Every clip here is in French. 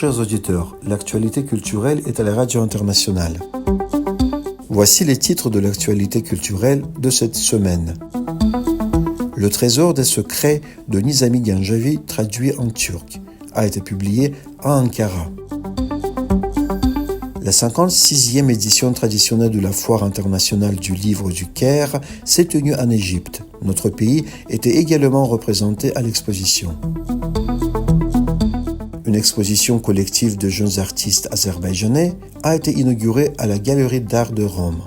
chers auditeurs, l'actualité culturelle est à la radio internationale. Voici les titres de l'actualité culturelle de cette semaine. Le trésor des secrets de Nizami Ganjavi, traduit en turc, a été publié à Ankara. La 56e édition traditionnelle de la Foire internationale du livre du Caire s'est tenue en Égypte. Notre pays était également représenté à l'exposition. Une exposition collective de jeunes artistes azerbaïdjanais a été inaugurée à la Galerie d'Art de Rome.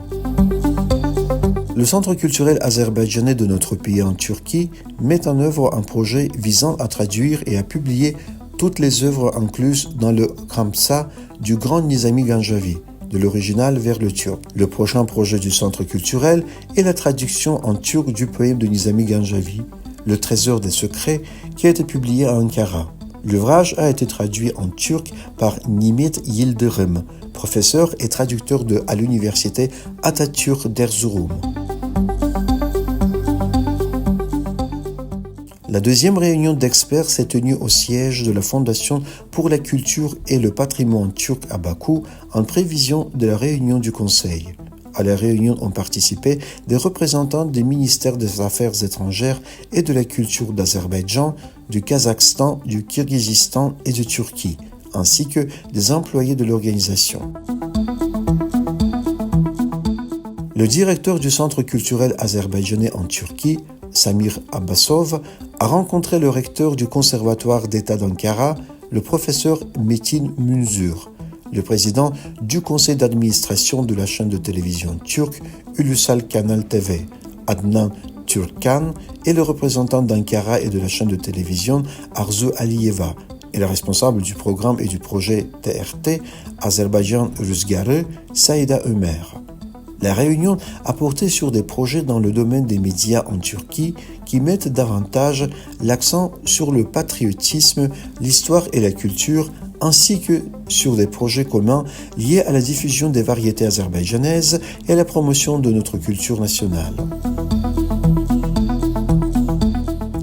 Le Centre culturel azerbaïdjanais de notre pays en Turquie met en œuvre un projet visant à traduire et à publier toutes les œuvres incluses dans le Khamsa du grand Nizami Ganjavi, de l'original vers le turc. Le prochain projet du Centre culturel est la traduction en turc du poème de Nizami Ganjavi, Le trésor des secrets, qui a été publié à Ankara. L'ouvrage a été traduit en turc par Nimit Yildirim, professeur et traducteur à l'université Atatürk d'Erzurum. La deuxième réunion d'experts s'est tenue au siège de la Fondation pour la culture et le patrimoine turc à Bakou en prévision de la réunion du Conseil. À la réunion ont participé des représentants des ministères des Affaires étrangères et de la culture d'Azerbaïdjan, du Kazakhstan, du Kirghizistan et de Turquie, ainsi que des employés de l'organisation. Le directeur du Centre culturel azerbaïdjanais en Turquie, Samir Abbasov, a rencontré le recteur du Conservatoire d'État d'Ankara, le professeur Metin Munzur, le président du conseil d'administration de la chaîne de télévision turque Ulusal Kanal TV, Adnan Türkkan, et le représentant d'Ankara et de la chaîne de télévision Arzu Aliyeva, et la responsable du programme et du projet TRT Azerbaïdjan Rüzgarı, Saïda Ömer. La réunion a porté sur des projets dans le domaine des médias en Turquie qui mettent davantage l'accent sur le patriotisme, l'histoire et la culture, ainsi que sur des projets communs liés à la diffusion des variétés azerbaïdjanaises et à la promotion de notre culture nationale.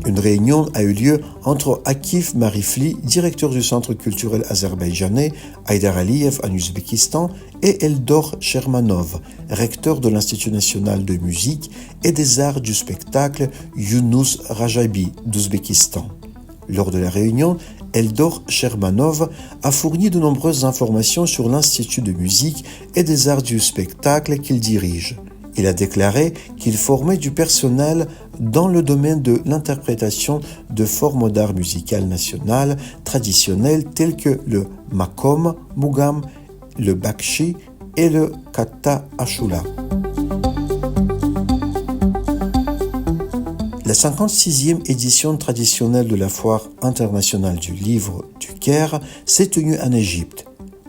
Une réunion a eu lieu entre Akif Marifli, directeur du Centre culturel azerbaïdjanais, Haydar Aliyev en Ouzbékistan, et Eldor Shermanov, recteur de l'Institut national de musique et des arts du spectacle Yunus Rajabi d'Ouzbékistan. Lors de la réunion, Eldor Shermanov a fourni de nombreuses informations sur l'Institut de musique et des arts du spectacle qu'il dirige. Il a déclaré qu'il formait du personnel dans le domaine de l'interprétation de formes d'art musical national traditionnelles telles que le makom, mugam, le bakshi et le katta ashula. La 56e édition traditionnelle de la Foire internationale du livre du Caire s'est tenue en Égypte.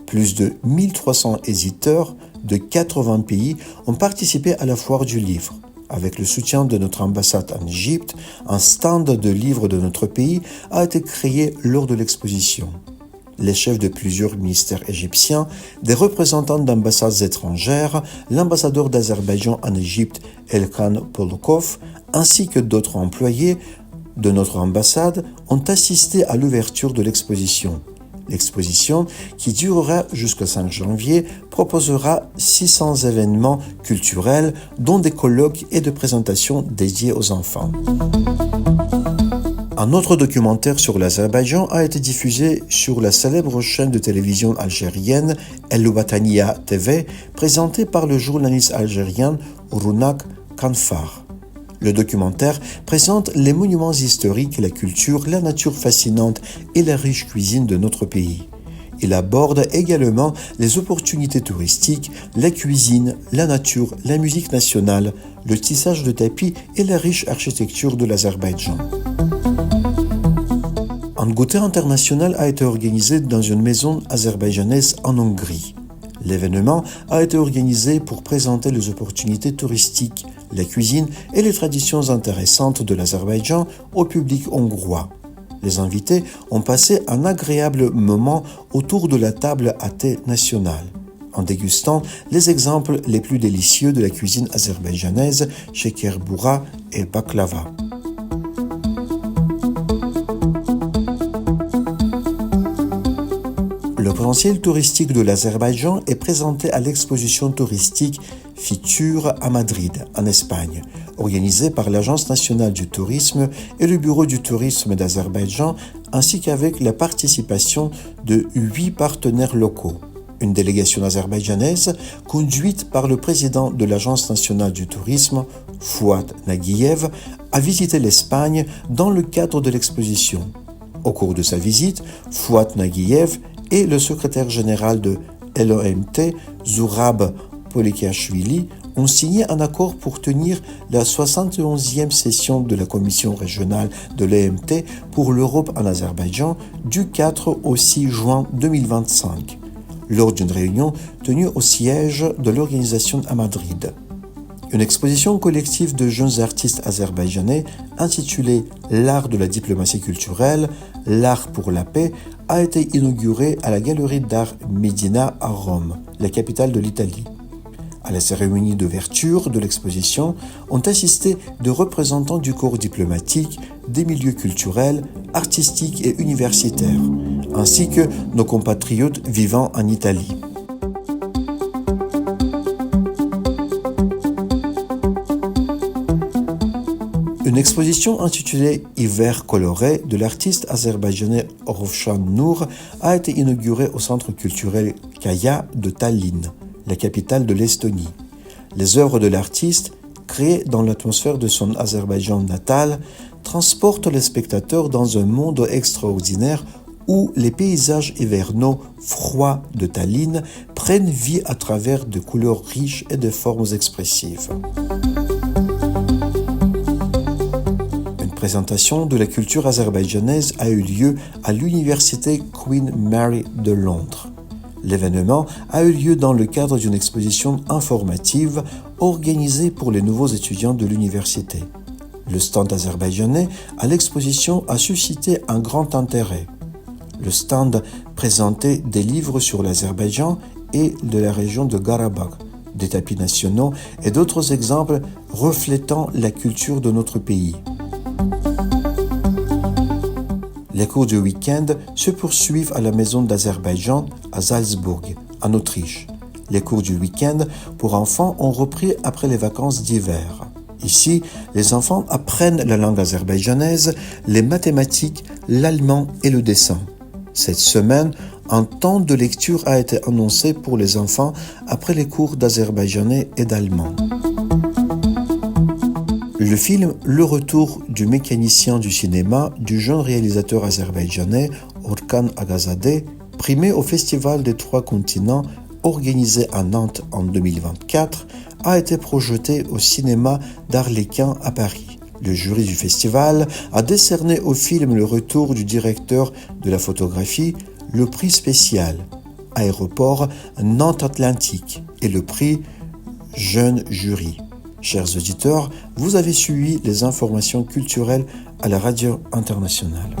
Plus de 1300 éditeurs de 80 pays ont participé à la Foire du livre. Avec le soutien de notre ambassade en Égypte, un stand de livres de notre pays a été créé lors de l'exposition. Les chefs de plusieurs ministères égyptiens, des représentants d'ambassades étrangères, l'ambassadeur d'Azerbaïdjan en Égypte, Elkan Polokov, ainsi que d'autres employés de notre ambassade ont assisté à l'ouverture de l'exposition. L'exposition, qui durera jusqu'au 5 janvier, proposera 600 événements culturels, dont des colloques et des présentations dédiées aux enfants. Un autre documentaire sur l'Azerbaïdjan a été diffusé sur la célèbre chaîne de télévision algérienne El Watania TV, présenté par le journaliste algérien Rounak Kanfar. Le documentaire présente les monuments historiques, la culture, la nature fascinante et la riche cuisine de notre pays. Il aborde également les opportunités touristiques, la cuisine, la nature, la musique nationale, le tissage de tapis et la riche architecture de l'Azerbaïdjan. Un goûter international a été organisé dans une maison azerbaïdjanaise en Hongrie. L'événement a été organisé pour présenter les opportunités touristiques, la cuisine et les traditions intéressantes de l'Azerbaïdjan au public hongrois. Les invités ont passé un agréable moment autour de la table à thé nationale, en dégustant les exemples les plus délicieux de la cuisine azerbaïdjanaise, shekerboura et baklava. Le potentiel touristique de l'Azerbaïdjan est présenté à l'exposition touristique Fitur à Madrid, en Espagne, organisée par l'Agence nationale du tourisme et le Bureau du tourisme d'Azerbaïdjan, ainsi qu'avec la participation de 8 partenaires locaux. Une délégation azerbaïdjanaise conduite par le président de l'Agence nationale du tourisme, Fouad Naguiev, a visité l'Espagne dans le cadre de l'exposition. Au cours de sa visite, Fouad Naguiev et le secrétaire général de l'OMT, Zourab Polikiashvili, ont signé un accord pour tenir la 71e session de la Commission régionale de l'OMT pour l'Europe en Azerbaïdjan du 4 au 6 juin 2025, lors d'une réunion tenue au siège de l'organisation à Madrid. Une exposition collective de jeunes artistes azerbaïdjanais intitulée « L'art de la diplomatie culturelle, l'art pour la paix » a été inaugurée à la Galerie d'art Médina à Rome, la capitale de l'Italie. À la cérémonie d'ouverture de l'exposition ont assisté des représentants du corps diplomatique, des milieux culturels, artistiques et universitaires, ainsi que nos compatriotes vivant en Italie. Une exposition intitulée « Hiver coloré » de l'artiste azerbaïdjanais Rovshan Nour a été inaugurée au centre culturel Kaya de Tallinn, la capitale de l'Estonie. Les œuvres de l'artiste, créées dans l'atmosphère de son Azerbaïdjan natal, transportent les spectateurs dans un monde extraordinaire où les paysages hivernaux froids de Tallinn prennent vie à travers de couleurs riches et de formes expressives. La présentation de la culture azerbaïdjanaise a eu lieu à l'université Queen Mary de Londres. L'événement a eu lieu dans le cadre d'une exposition informative organisée pour les nouveaux étudiants de l'université. Le stand azerbaïdjanais à l'exposition a suscité un grand intérêt. Le stand présentait des livres sur l'Azerbaïdjan et de la région de Karabakh, des tapis nationaux et d'autres exemples reflétant la culture de notre pays. Les cours du week-end se poursuivent à la Maison d'Azerbaïdjan à Salzbourg, en Autriche. Les cours du week-end pour enfants ont repris après les vacances d'hiver. Ici, les enfants apprennent la langue azerbaïdjanaise, les mathématiques, l'allemand et le dessin. Cette semaine, un temps de lecture a été annoncé pour les enfants après les cours d'azerbaïdjanais et d'allemand. Le film « Le retour du mécanicien du cinéma » du jeune réalisateur azerbaïdjanais Orkan Agazadeh, primé au Festival des Trois Continents organisé à Nantes en 2024, a été projeté au cinéma d'Arlequin à Paris. Le jury du festival a décerné au film Le retour du directeur de la photographie le prix spécial Aéroport Nantes Atlantique et le prix Jeune Jury. Chers auditeurs, vous avez suivi les informations culturelles à la radio internationale.